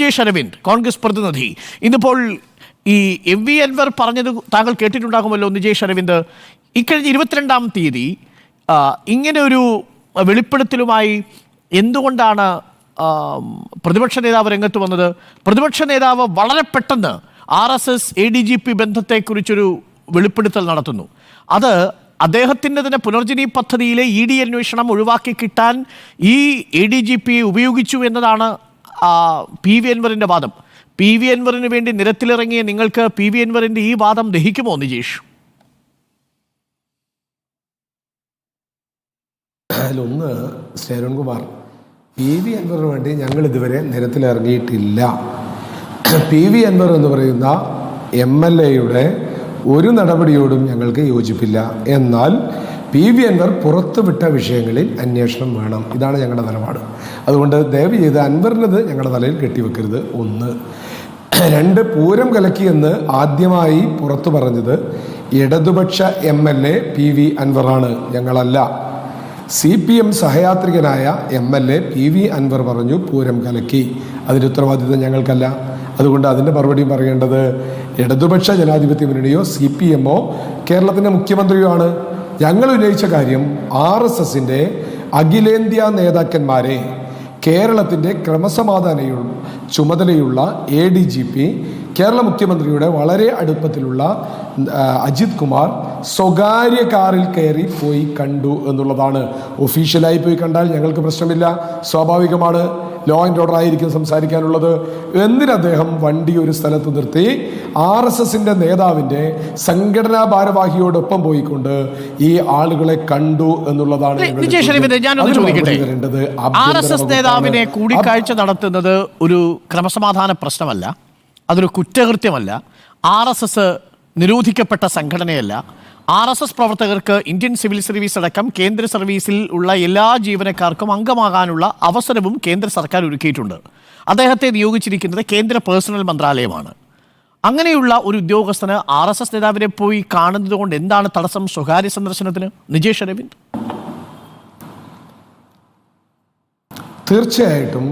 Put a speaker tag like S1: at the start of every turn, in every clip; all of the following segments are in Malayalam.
S1: അരവിന്ദ് കോൺഗ്രസ് പ്രതിനിധി ഇന്നിപ്പോൾ ഈ MV അൻവർ പറഞ്ഞത് താങ്കൾ കേട്ടിട്ടുണ്ടാകുമല്ലോ. നിജേഷ് അരവിന്ദ് ഇക്കഴിഞ്ഞ 22-ാം തീയതി ഇങ്ങനെ ഒരു വെളിപ്പെടുത്തലുമായി എന്തുകൊണ്ടാണ് പ്രതിപക്ഷ നേതാവ് രംഗത്ത് വന്നത്? പ്രതിപക്ഷ നേതാവ് വളരെ പെട്ടെന്ന് RSS ADGP ബന്ധത്തെക്കുറിച്ചൊരു വെളിപ്പെടുത്തൽ നടത്തുന്നു. അത് അദ്ദേഹത്തിൻ്റെ തന്നെ പുനർജനി പദ്ധതിയിലെ ED അന്വേഷണം ഒഴിവാക്കി കിട്ടാൻ ഈ ADGP ഉപയോഗിച്ചു എന്നതാണ് PV അൻവറിൻ്റെ വാദം. PV അൻവറിന് വേണ്ടി നിരത്തിലിറങ്ങിയ നിങ്ങൾക്ക് PV അൻവറിൻ്റെ ഈ വാദം ദഹിക്കുമോ നിജേഷ്?
S2: ഒന്ന് അരുൺകുമാർ, PV അൻവറിന് വേണ്ടി ഞങ്ങൾ ഇതുവരെ നിരത്തിലിറങ്ങിയിട്ടില്ല. PV അൻവർ എന്ന് പറയുന്ന MLA-യുടെ ഒരു നടപടിയോടും ഞങ്ങൾക്ക് യോജിപ്പില്ല. എന്നാൽ PV അൻവർ പുറത്തുവിട്ട വിഷയങ്ങളിൽ അന്വേഷണം വേണം. ഇതാണ് ഞങ്ങളുടെ നിലപാട്. അതുകൊണ്ട് ദയവ് ചെയ്ത് അൻവറിനത് ഞങ്ങളുടെ തലയിൽ കെട്ടിവെക്കരുത്. 1. 2, പൂരം കലക്കിയെന്ന് ആദ്യമായി പുറത്തു പറഞ്ഞത് ഇടതുപക്ഷ MLA PV അൻവറാണ്, ഞങ്ങളല്ല. CPM സഹയാത്രികനായ MLA PV അൻവർ പറഞ്ഞു പൂരം കലക്കി. അതിൻ്റെ ഉത്തരവാദിത്വം ഞങ്ങൾക്കല്ല. അതുകൊണ്ട് അതിൻ്റെ മറുപടി പറയേണ്ടത് ഇടതുപക്ഷ ജനാധിപത്യ മുന്നണിയോ CPM-ഓ കേരളത്തിൻ്റെ മുഖ്യമന്ത്രിയോ ആണ്. ഞങ്ങൾ ഉന്നയിച്ച കാര്യം RSSൻ്റെ അഖിലേന്ത്യാ നേതാക്കന്മാരെ കേരളത്തിൻ്റെ ക്രമസമാധാന ചുമതലയുള്ള ADGP കേരള മുഖ്യമന്ത്രിയുടെ വളരെ അടുപ്പത്തിലുള്ള അജിത് കുമാർ സ്വകാര്യ കാറിൽ കയറി പോയി കണ്ടു എന്നുള്ളതാണ്. ഒഫീഷ്യലായി പോയി കണ്ടാൽ ഞങ്ങൾക്ക് പ്രശ്നമില്ല, സ്വാഭാവികമാണ്. ലോ ആൻഡ് ഓർഡർ ആയിരിക്കും സംസാരിക്കാനുള്ളത്. എന്തിന് അദ്ദേഹം വണ്ടി ഒരു സ്ഥലത്ത് നിർത്തി RSSൻ്റെ നേതാവിൻ്റെ സംഘടനാ ഭാരവാഹിയോടൊപ്പം പോയിക്കൊണ്ട് ഈ ആളുകളെ കണ്ടു എന്നുള്ളതാണ്
S1: RSS നേതാവിനെ കൂടിക്കാഴ്ച നടത്തുന്നത് ഒരു ക്രമസമാധാന പ്രശ്നമല്ല, അതൊരു കുറ്റകൃത്യമല്ല. RSS നിരോധിക്കപ്പെട്ട സംഘടനയല്ല. RSS പ്രവർത്തകർക്ക് ഇന്ത്യൻ സിവിൽ സർവീസ് അടക്കം കേന്ദ്ര സർവീസിൽ ഉള്ള എല്ലാ ജീവനക്കാർക്കും അംഗമാകാനുള്ള അവസരവും കേന്ദ്ര സർക്കാർ ഒരുക്കിയിട്ടുണ്ട്. അദ്ദേഹത്തെ നിയോഗിച്ചിരിക്കുന്നത് കേന്ദ്ര പേഴ്സണൽ മന്ത്രാലയമാണ്. അങ്ങനെയുള്ള ഒരു ഉദ്യോഗസ്ഥന് RSS നേതാവിനെ പോയി കാണുന്നത് കൊണ്ട് എന്താണ് തടസ്സം സ്വകാര്യ സന്ദർശനത്തിന്? നിജേഷ് അരവിന്ദ്,
S2: തീർച്ചയായിട്ടും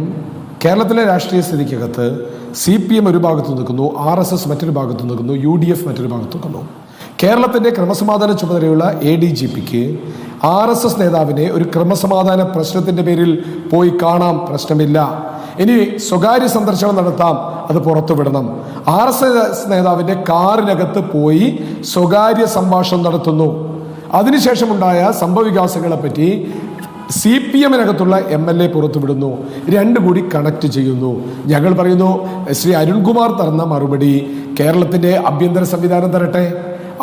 S2: കേരളത്തിലെ രാഷ്ട്രീയ സ്ഥിതിക്കകത്ത് CPM ഒരു ഭാഗത്ത് നിൽക്കുന്നു, RSS മറ്റൊരു ഭാഗത്ത് നിൽക്കുന്നു, UDF മറ്റൊരു ഭാഗത്ത് നിൽക്കുന്നു. കേരളത്തിൻ്റെ ക്രമസമാധാന ചുമതലയുള്ള ADGPക്ക് RSS നേതാവിനെ ഒരു ക്രമസമാധാന പ്രശ്നത്തിൻ്റെ പേരിൽ പോയി കാണാം, പ്രശ്നമില്ല. ഇനി സ്വകാര്യ സന്ദർശനം നടത്താം, അത് പുറത്തുവിടണം. RSS നേതാവിൻ്റെ കാറിനകത്ത് പോയി സ്വകാര്യ സംഭാഷണം നടത്തുന്നു. അതിനുശേഷമുണ്ടായ സംഭവവികാസങ്ങളെ പറ്റി CPM-നകത്തുള്ള MLA പുറത്തുവിടുന്നു. 2 കൂടി കണക്ട് ചെയ്യുന്നു. ഞങ്ങൾ പറയുന്നു ശ്രീ അരുൺകുമാർ തന്ന മറുപടി കേരളത്തിന്റെ ആഭ്യന്തര സംവിധാനം തരട്ടെ,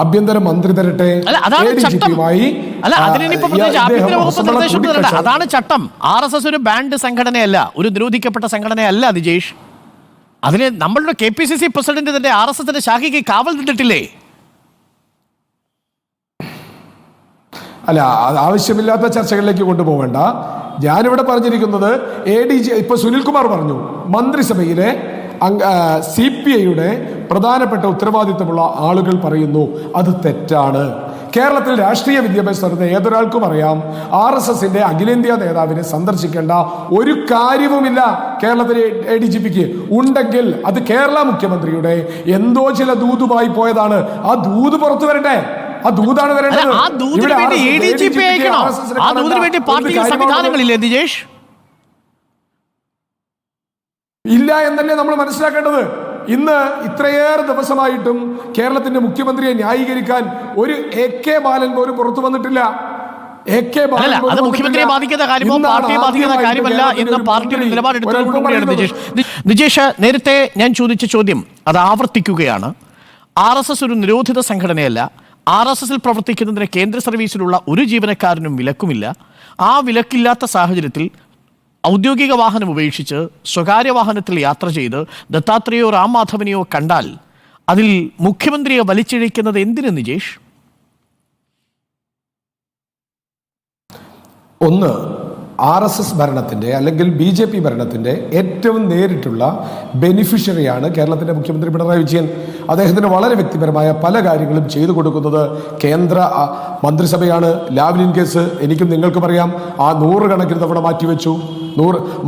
S2: ആഭ്യന്തര മന്ത്രി തരട്ടെ.
S1: അതാണ് ചട്ടം. RSS ഒരു ബാൻഡ് സംഘടനയല്ല, ഒരു നിരോധിക്കപ്പെട്ട സംഘടനയല്ല നിജേഷ്. അതിന് നമ്മളുടെ KPCC പ്രസിഡന്റ് തന്നെ RSSന്റെ ശാഖയ്ക്ക് കാവൽ നിന്നിട്ടില്ലേ?
S2: അല്ല, ആവശ്യമില്ലാത്ത ചർച്ചകളിലേക്ക് കൊണ്ടുപോകണ്ട. ഞാനിവിടെ പറഞ്ഞിരിക്കുന്നത് ഇപ്പൊ സുനിൽകുമാർ പറഞ്ഞു മന്ത്രിസഭയിലെ CPI-യുടെ പ്രധാനപ്പെട്ട ഉത്തരവാദിത്തമുള്ള ആളുകൾ പറയുന്നു അത് തെറ്റാണ്. കേരളത്തിൽ രാഷ്ട്രീയ വിദ്യാഭ്യാസം നടത്തുന്ന ഏതൊരാൾക്കും അറിയാം RSSന്റെ അഖിലേന്ത്യാ നേതാവിനെ സന്ദർശിക്കേണ്ട ഒരു കാര്യവുമില്ല കേരളത്തിലെ ADGPക്ക്. ഉണ്ടെങ്കിൽ അത് കേരള മുഖ്യമന്ത്രിയുടെ എന്തോ ചില ദൂതുമായി പോയതാണ്. ആ ദൂത് പുറത്തു വരട്ടെ, ആ ദൂതാണ് വരേണ്ടത്. ഇല്ല എന്നല്ലേ നമ്മൾ മനസ്സിലാക്കേണ്ടത്. ഇന്ന് ഇത്രയേറെ ദിവസമായിട്ടും കേരളത്തിന്റെ മുഖ്യമന്ത്രിയെ ന്യായീകരിക്കാൻ ഒരു AK ബാലൻ പോലും പുറത്തു വന്നിട്ടില്ല.
S1: മുഖ്യമന്ത്രിയെ ബാധിക്കുന്ന കാര്യമോ പാർട്ടിയെ ബാധിക്കുന്ന കാര്യമല്ല എന്ന് പാർട്ടിയുടെ നിലപാടെടുത്തുകൊണ്ടുകൂടിയാണ് നിജേഷ്. നേരത്തെ ഞാൻ ചോദിച്ച ചോദ്യം അത് ആവർത്തിക്കുകയാണ്. RSS ഒരു നിരോധിത സംഘടനയല്ല. RSSൽ പ്രവർത്തിക്കുന്നതിന് കേന്ദ്ര സർവീസിലുള്ള ഒരു ജീവനക്കാരനും വിലക്കുമില്ല. ആ വിലക്കില്ലാത്ത സാഹചര്യത്തിൽ ഔദ്യോഗിക വാഹനം ഉപേക്ഷിച്ച് സ്വകാര്യ വാഹനത്തിൽ യാത്ര ചെയ്ത് ദത്താത്രേയോ റാം മാധവനെയോ കണ്ടാൽ അതിൽ മുഖ്യമന്ത്രിയെ വലിച്ചിഴയ്ക്കുന്നത് എന്തിന് നിജേഷ്?
S2: ഒന്ന്, RSS ഭരണത്തിൻ്റെ അല്ലെങ്കിൽ BJP ഭരണത്തിൻ്റെ ഏറ്റവും നേരിട്ടുള്ള ബെനിഫിഷ്യറിയാണ് കേരളത്തിൻ്റെ മുഖ്യമന്ത്രി പിണറായി വിജയൻ. അദ്ദേഹത്തിന് വളരെ വ്യക്തിപരമായ പല കാര്യങ്ങളും ചെയ്തു കൊടുക്കുന്നത് കേന്ദ്ര മന്ത്രിസഭയാണ്. ലാവ്ലിൻ കേസ് എനിക്കും നിങ്ങൾക്കും അറിയാം, ആ 100 കണക്കിന് തവണ മാറ്റിവെച്ചു.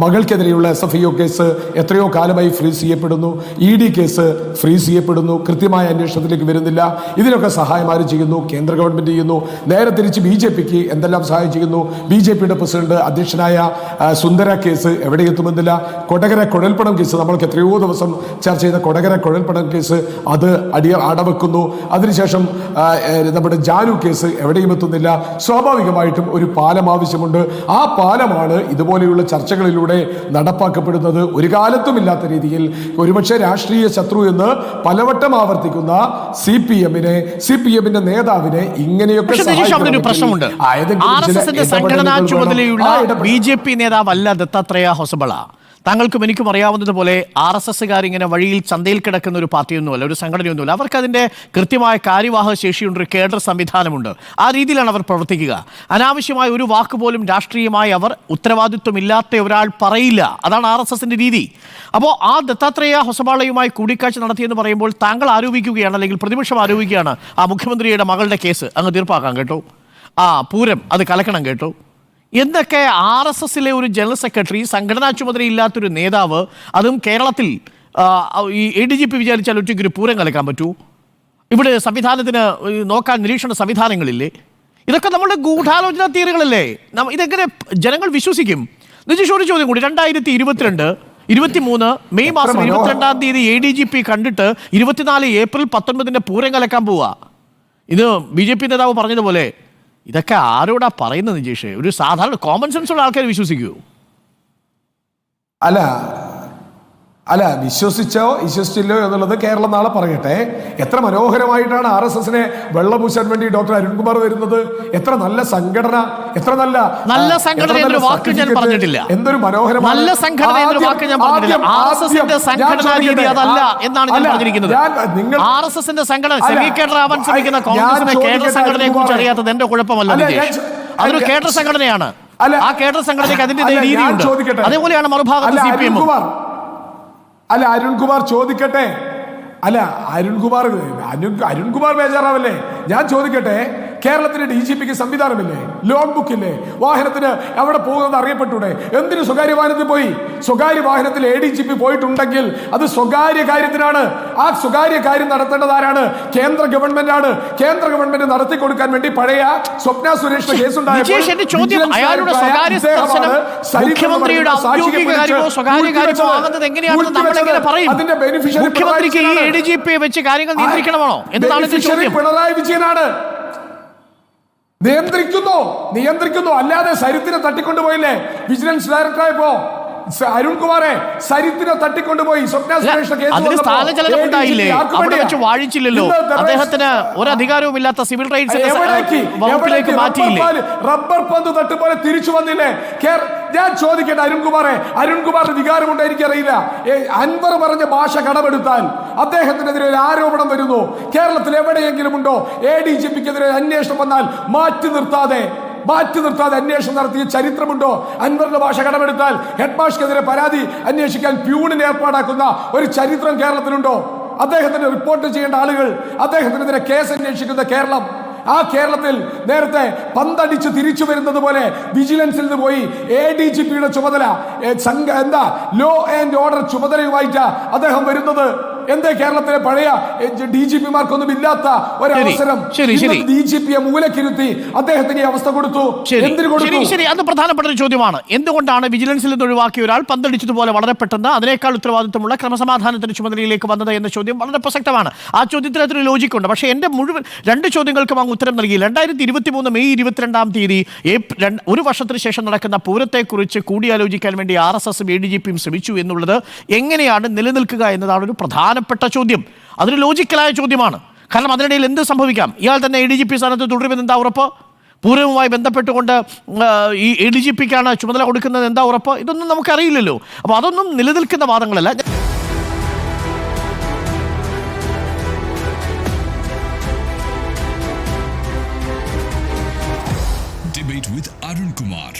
S2: മകൾക്കെതിരെയുള്ള SFIO കേസ് എത്രയോ കാലമായി ഫ്രീസ് ചെയ്യപ്പെടുന്നു. ED കേസ് ഫ്രീസ് ചെയ്യപ്പെടുന്നു. കൃത്യമായ അന്വേഷണത്തിലേക്ക് വരുന്നില്ല. ഇതിനൊക്കെ സഹായം ആര് ചെയ്യുന്നു? കേന്ദ്ര ഗവൺമെന്റ് ചെയ്യുന്നു. നേരെ തിരിച്ച് BJPക്ക് എന്തെല്ലാം സഹായം ചെയ്യുന്നു? BJPയുടെ പ്രസിഡന്റ് അധ്യക്ഷനായ സുന്ദര കേസ് എവിടെ എത്തുമെന്നില്ല. കൊടകര കുഴൽപ്പണം കേസ്, നമ്മൾക്ക് എത്രയോ ദിവസം ചർച്ച ചെയ്ത കൊടകര കുഴൽപ്പണം കേസ്, അത് അടവെക്കുന്നു. അതിനുശേഷം നമ്മുടെ ജാനു കേസ് എവിടെയും എത്തുന്നില്ല. സ്വാഭാവികമായിട്ടും ഒരു പാലം ആവശ്യമുണ്ട്. ആ പാലമാണ് ഇതുപോലെയുള്ള ചർച്ചകളിലൂടെ നടപ്പാക്കപ്പെടുന്നത്. ഒരു കാലത്തും ഇല്ലാത്ത രീതിയിൽ ഒരുപക്ഷെ രാഷ്ട്രീയ ശത്രു എന്ന് പലവട്ടം ആവർത്തിക്കുന്ന CPMന്റെ നേതാവിനെ ഇങ്ങനെയൊക്കെ
S1: പ്രശ്നമുണ്ട്. RSSന്റെ സംഘടനാ ചുമതലയുള്ള BJP നേതാവല്ല ദത്താത്രേയ ഹൊസബള. താങ്കൾക്കും എനിക്കും അറിയാവുന്നതുപോലെ RSSകാർ ഇങ്ങനെ വഴിയിൽ ചന്തയിൽ കിടക്കുന്ന ഒരു പാർട്ടിയൊന്നുമല്ല, ഒരു സംഘടനയൊന്നുമില്ല. അവർക്ക് അതിൻ്റെ കൃത്യമായ കാര്യവാഹക ശേഷിയുണ്ട്, ഒരു കേഡർ സംവിധാനമുണ്ട്. ആ രീതിയിലാണ് അവർ പ്രവർത്തിക്കുക. അനാവശ്യമായ ഒരു വാക്ക് പോലും രാഷ്ട്രീയമായി അവർ ഉത്തരവാദിത്വമില്ലാത്ത ഒരാൾ പറയില്ല. അതാണ് RSSന്റെ രീതി. അപ്പോൾ ആ ദത്താത്രേയ ഹൊസബാളയുമായി കൂടിക്കാഴ്ച നടത്തിയെന്ന് പറയുമ്പോൾ താങ്കൾ ആരോപിക്കുകയാണ്, അല്ലെങ്കിൽ പ്രതിപക്ഷം ആരോപിക്കുകയാണ്, ആ മുഖ്യമന്ത്രിയുടെ മകളുടെ കേസ് അങ്ങ് തീർപ്പാക്കാം കേട്ടോ, പൂരം അത് കലക്കണം കേട്ടോ എന്നൊക്കെ. RSSലെ ഒരു ജനറൽ സെക്രട്ടറി, സംഘടനാ ചുമതലയില്ലാത്തൊരു നേതാവ്, അതും കേരളത്തിൽ ഈ ADGP വിചാരിച്ചാൽ ഒറ്റയ്ക്കൊരു പൂരം കലക്കാൻ പറ്റൂ? ഇവിടെ സംവിധാനത്തിന് നോക്കാൻ നിരീക്ഷണ സംവിധാനങ്ങളില്ലേ? ഇതൊക്കെ നമ്മുടെ ഗൂഢാലോചന തിയറികളല്ലേ? ഇതെങ്ങനെ ജനങ്ങൾ വിശ്വസിക്കും? നിജീഷ്, ഒരു ചോദ്യം കൂടി. 2023 മെയ് മാസം 22-ാം തീയതി ADGP കണ്ടിട്ട് 24 ഏപ്രിൽ 19 പൂരം കലക്കാൻ പോവുക. ഇത് BJP നേതാവ് പറഞ്ഞതുപോലെ ഇതൊക്കെ ആരോടാ പറയുന്നത് നിജീഷ്? ഒരു സാധാരണ കോമൺ സെൻസ് ഉള്ള ആൾക്കാർ വിശ്വസിക്കുമോ?
S2: അല്ല, വിശ്വസിച്ചോ വിശ്വസിച്ചില്ലോ എന്നുള്ളത് കേരളം നാളെ പറയട്ടെ. എത്ര മനോഹരമായിട്ടാണ് RSSനെ വെള്ളപൂശാൻ വേണ്ടി ഡോക്ടർ അരുൺകുമാർ വരുന്നത്. എത്ര നല്ല സംഘടന, എത്ര നല്ല
S1: സംഘടന എന്നൊരു വാക്ക് ഞാൻ പറഞ്ഞിട്ടില്ല.
S2: എന്തൊരു മനോഹരമായ
S1: നല്ല സംഘടന എന്നൊരു വാക്ക് ഞാൻ പറഞ്ഞിട്ടില്ല. RSSന്റെ സംഘടനാ രീതി അതല്ല എന്നാണ് ഞാൻ പറഞ്ഞിരിക്കുന്നത്. RSSന്റെ സംഘടന സെമി കേഡർ ആവാൻ ശ്രമിക്കുന്ന കോൺഗ്രസിന്റെ കേഡർ സംഘടനയെ കുറിച്ച് അറിയാത്തത് എന്റെ കുഴപ്പമല്ല നിജീഷ്. അതൊരു കേഡർ സംഘടനയാണ്. ആ കേഡർ സംഘടനയ്ക്ക് അതിന്റെ രീതിയുണ്ട്. അതേപോലെയാണ് മറുഭാഗത്ത് CPM.
S2: അരുൺകുമാർ ചോദിക്കട്ടെ. അരുൺകുമാർ ബേജാറാവല്ലേ? ഞാൻ ചോദിക്കട്ടെ, കേരളത്തിന് DGPക്ക് സംവിധാനമില്ലേ? ലോഗ് ബുക്കില്ലേ? വാഹനത്തിന് അവിടെ പോകുന്നത് അറിയപ്പെട്ടൂടെ? എന്തിന് സ്വകാര്യ വാഹനത്തിൽ പോയി? സ്വകാര്യ വാഹനത്തിൽ ADGP പോയിട്ടുണ്ടെങ്കിൽ അത് സ്വകാര്യ കാര്യത്തിനാണ്. ആ സ്വകാര്യ കാര്യം നടത്തേണ്ടത് ആരാണ്? കേന്ദ്ര ഗവൺമെന്റ് ആണ്. കേന്ദ്ര ഗവൺമെന്റ് നടത്തി കൊടുക്കാൻ വേണ്ടി പഴയ സ്വപ്ന സുരേഷിന്റെ കേസുണ്ടായപ്പോൾ അതിന്റെ ബെനിഫിഷ്യറി പിണറായി വിജയനാണ്. നിയന്ത്രിക്കുന്നു. അല്ലാതെ സരിത്തിനെ തട്ടിക്കൊണ്ടുപോയില്ലേ വിജിലൻസ് ഡയറക്ടറായപ്പോ? അരുൺകുമാറെ സരിത്തിനെ തട്ടിക്കൊണ്ടുപോയി.
S1: വാഴിച്ചില്ലല്ലോ അദ്ദേഹത്തിന് ഒരധികാരവും ഇല്ലാത്ത സിവിൽ റൈറ്റ്സ് വകുപ്പിലേക്ക് മാറ്റിയില്ലേ?
S2: റബ്ബർ പന്ത് തട്ടുപോലെ തിരിച്ചു വന്നില്ലേ? ഞാൻ ചോദിക്കട്ടെ അരുൺകുമാറിന് വികാരമുണ്ടോ എനിക്കറിയില്ല. അൻവർ പറഞ്ഞ ഭാഷ കടമെടുത്താൽ അദ്ദേഹത്തിനെതിരെ ഒരു ആരോപണം വരുന്നു. കേരളത്തിൽ എവിടെയെങ്കിലും ഉണ്ടോ ADGPക്കെതിരെ അന്വേഷണം വന്നാൽ മാറ്റി നിർത്താതെ അന്വേഷണം നടത്തിയ ചരിത്രമുണ്ടോ? അൻവറിന്റെ ഭാഷ കടമെടുത്താൽ ഹെഡ് മാഷ്ക്കെതിരെ പരാതി അന്വേഷിക്കാൻ പ്യൂണിന് ഏർപ്പാടാക്കുന്ന ഒരു ചരിത്രം കേരളത്തിലുണ്ടോ? അദ്ദേഹത്തിന് റിപ്പോർട്ട് ചെയ്യേണ്ട ആളുകൾ, അദ്ദേഹത്തിനെതിരെ കേസ് അന്വേഷിക്കുന്ന കേരളം. ആ കേരളത്തിൽ നേരത്തെ പന്തടിച്ച് തിരിച്ചു വരുന്നത് പോലെ വിജിലൻസിൽ നിന്ന് പോയി ADGPയുടെ ചുമതല ലോ ആൻഡ് ഓർഡർ ചുമതലയുമായിട്ടാ അദ്ദേഹം വരുന്നത്. എന്തേ കേരളത്തിലെ പഴയ DGPമാർക്കൊന്നും ഇല്ലാത്ത ഒരവസരം DGPയെ മൂലക്കിരുത്തി അദ്ദേഹത്തിന് ഈ അവസ്ഥ കൊടുത്തു? എന്തിനു കൊടുത്തു?
S1: ശരി, അത് പ്രധാനപ്പെട്ട ഒരു ചോദ്യമാണ്. എന്തുകൊണ്ടാണ് വിജിലൻസിൽ നിന്ന് ഒഴിവാക്കിയ ഒരാൾ പന്തടിച്ചതുപോലെ വളരെ പെട്ടെന്ന് അതിനേക്കാൾ ഉത്തരവാദിത്വമുള്ള ക്രമസമാധാനത്തിന്റെ ചുമതലയിലേക്ക് വന്നത് എന്ന ചോദ്യം വളരെ പ്രസക്തമാണ്. ആ ചോദ്യത്തിന് അതൊരു ലോജിക്കുണ്ട്. പക്ഷേ എന്റെ മുഴുവൻ 2 ചോദ്യങ്ങൾക്കും അങ്ങ് ഉത്തരം നൽകി. 2023 മെയ് 22-ാം തീയതി ഒരു വർഷത്തിന് ശേഷം നടക്കുന്ന പൂരത്തെക്കുറിച്ച് കൂടിയാലോചിക്കാൻ വേണ്ടി RSSും ADGPയും ശ്രമിച്ചു എന്നുള്ളത് എങ്ങനെയാണ് നിലനിൽക്കുക എന്നതാണ് ഒരു പ്രധാനപ്പെട്ട ചോദ്യം. അതൊരു ലോജിക്കലായ ചോദ്യമാണ്. കാരണം അതിനിടയിൽ എന്ത് സംഭവിക്കാം? ഇയാൾ തന്നെ ADGP സ്ഥാനത്ത് തുടരുമെന്ന് എന്താ ഉറപ്പ്? പൂരവുമായി ബന്ധപ്പെട്ടുകൊണ്ട് ഈ ADGPക്കാണ് ചുമതല കൊടുക്കുന്നത് എന്താ ഉറപ്പ്? ഇതൊന്നും നമുക്കറിയില്ലല്ലോ. അപ്പോൾ അതൊന്നും നിലനിൽക്കുന്ന വാദങ്ങളല്ല.
S3: Debate with Arun Kumar.